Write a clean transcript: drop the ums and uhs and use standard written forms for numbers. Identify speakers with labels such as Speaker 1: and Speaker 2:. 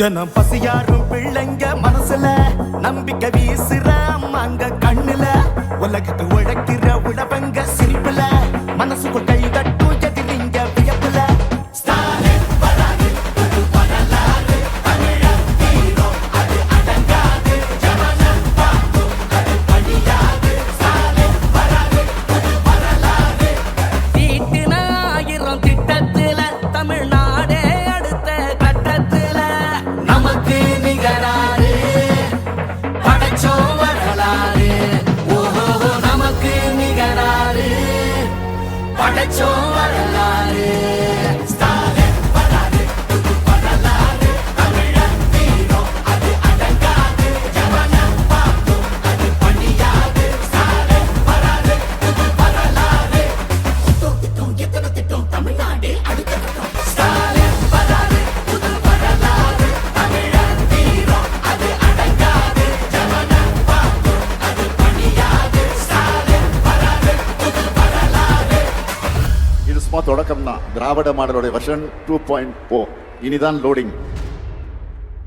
Speaker 1: தினம் பசியாரும் பிள்ளைங்க மனசுல நம்பிக்கை வீசுற அங்க கண்ணுல உலகத்து உழைக்கிற உழவங்க சிரிப்புல மனசுக்குள் கை தட்டும் எதிரிங்க வியப்புல
Speaker 2: தொடக்கம் தான். திராவிட மாடலோட வெர்ஷன் 2.0 இனிதான் லோடிங்.